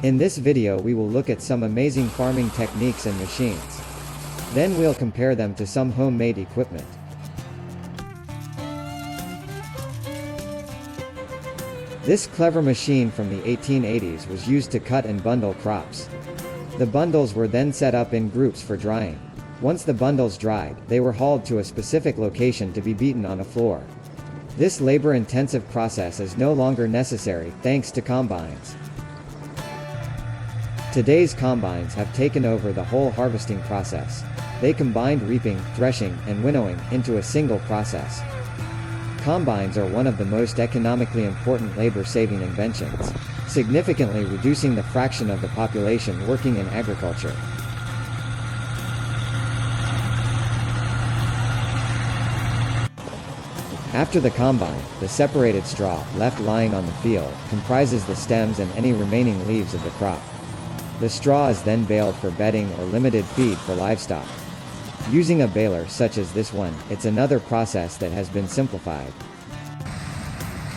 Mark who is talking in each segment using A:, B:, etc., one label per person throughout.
A: In this video we will look at some amazing farming techniques and machines. Then we'll compare them to some homemade equipment. This clever machine from the 1880s was used to cut and bundle crops. The bundles were then set up in groups for drying. Once the bundles dried, they were hauled to a specific location to be beaten on a floor. This labor-intensive process is no longer necessary, thanks to combines. Today's combines have taken over the whole harvesting process. They combined reaping, threshing, and winnowing into a single process. Combines are one of the most economically important labor-saving inventions, significantly reducing the fraction of the population working in agriculture. After the combine, the separated straw, left lying on the field, comprises the stems and any remaining leaves of the crop. The straw is then baled for bedding or limited feed for livestock. Using a baler such as this one, it's another process that has been simplified.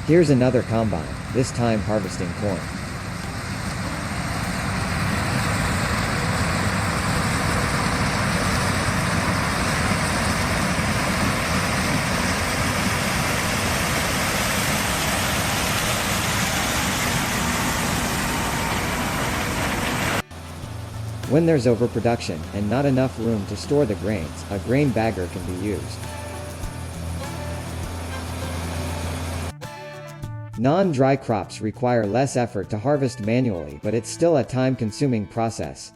A: Here's another combine, this time harvesting corn. When there's overproduction and not enough room to store the grains, a grain bagger can be used. Non-dry crops require less effort to harvest manually, but it's still a time-consuming process.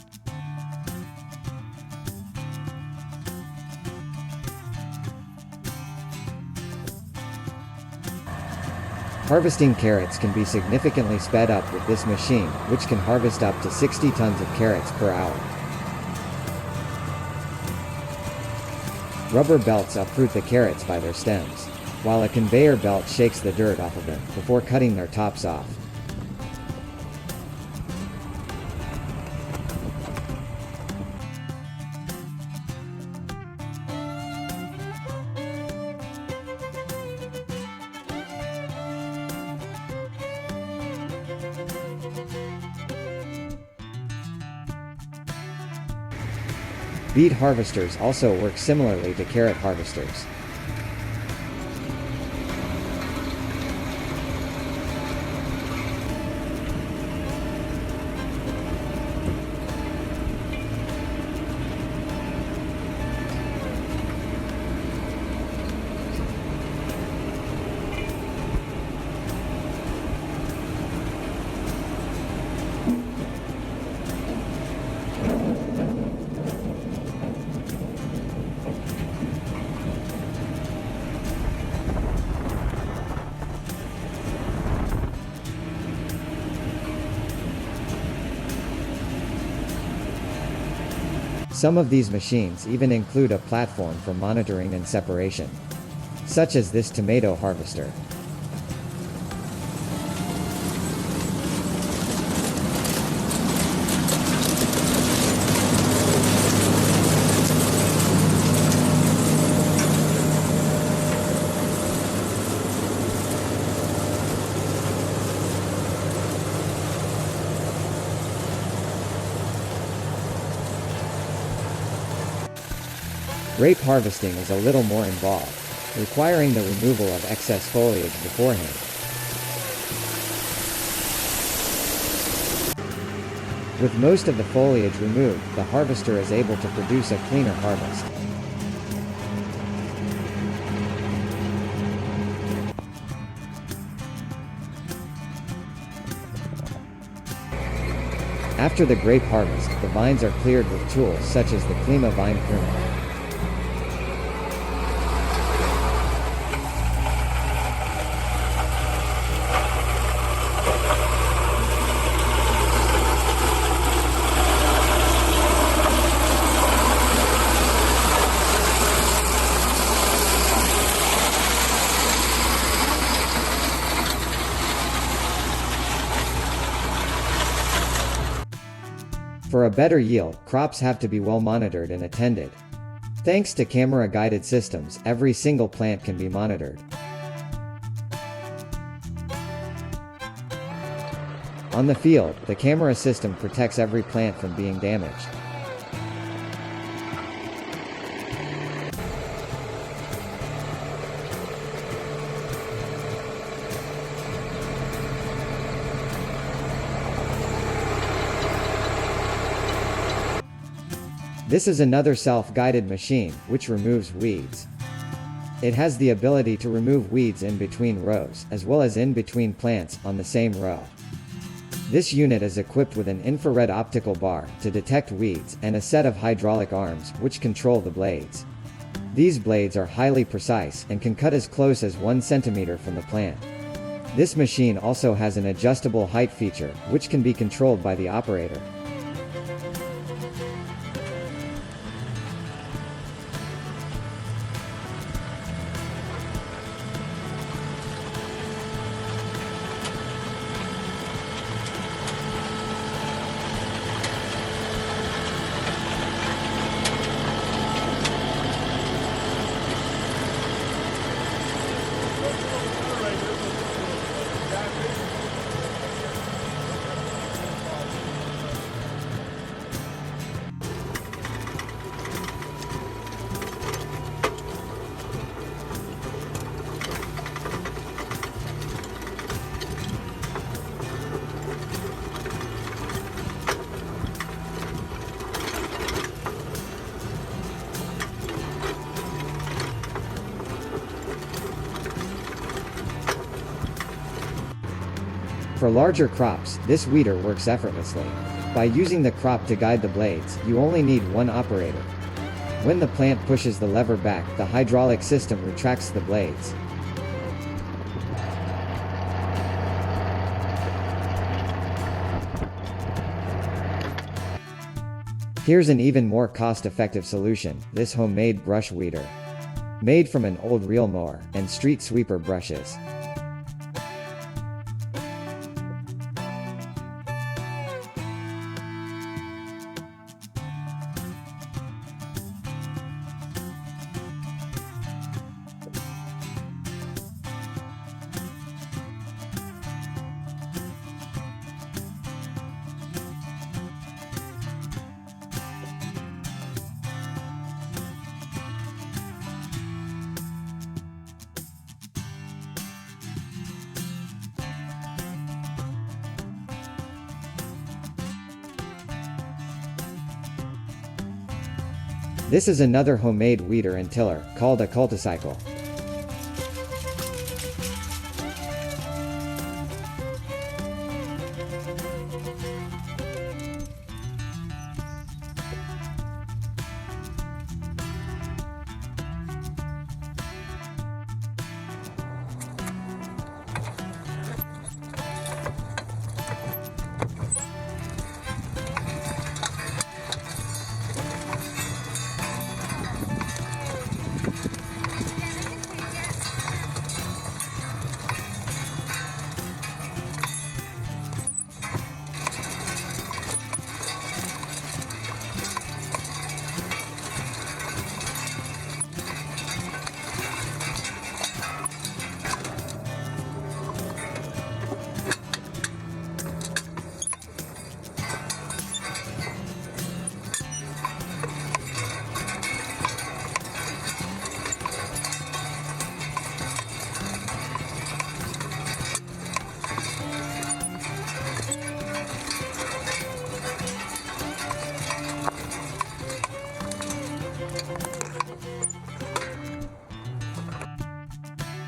A: Harvesting carrots can be significantly sped up with this machine, which can harvest up to 60 tons of carrots per hour. Rubber belts uproot the carrots by their stems, while a conveyor belt shakes the dirt off of them before cutting their tops off. Beet harvesters also work similarly to carrot harvesters. Some of these machines even include a platform for monitoring and separation, such as this tomato harvester. Grape harvesting is a little more involved, requiring the removal of excess foliage beforehand. With most of the foliage removed, the harvester is able to produce a cleaner harvest. After the grape harvest, the vines are cleared with tools such as the Klima vine pruner. For a better yield, crops have to be well monitored and attended. Thanks to camera-guided systems, every single plant can be monitored. On the field, the camera system protects every plant from being damaged. This is another self-guided machine, which removes weeds. It has the ability to remove weeds in between rows, as well as in between plants on the same row. This unit is equipped with an infrared optical bar to detect weeds and a set of hydraulic arms which control the blades. These blades are highly precise and can cut as close as 1 centimeter from the plant. This machine also has an adjustable height feature, which can be controlled by the operator. For larger crops, this weeder works effortlessly. By using the crop to guide the blades, you only need one operator. When the plant pushes the lever back, the hydraulic system retracts the blades. Here's an even more cost-effective solution, this homemade brush weeder. Made from an old reel mower and street sweeper brushes. This is another homemade weeder and tiller, called a culticycle.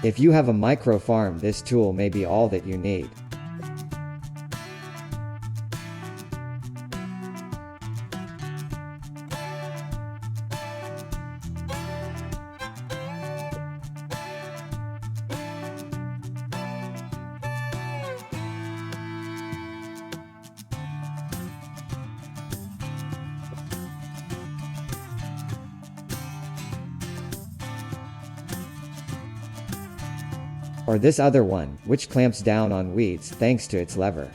A: If you have a micro farm, this tool may be all that you need. Or this other one, which clamps down on weeds thanks to its lever.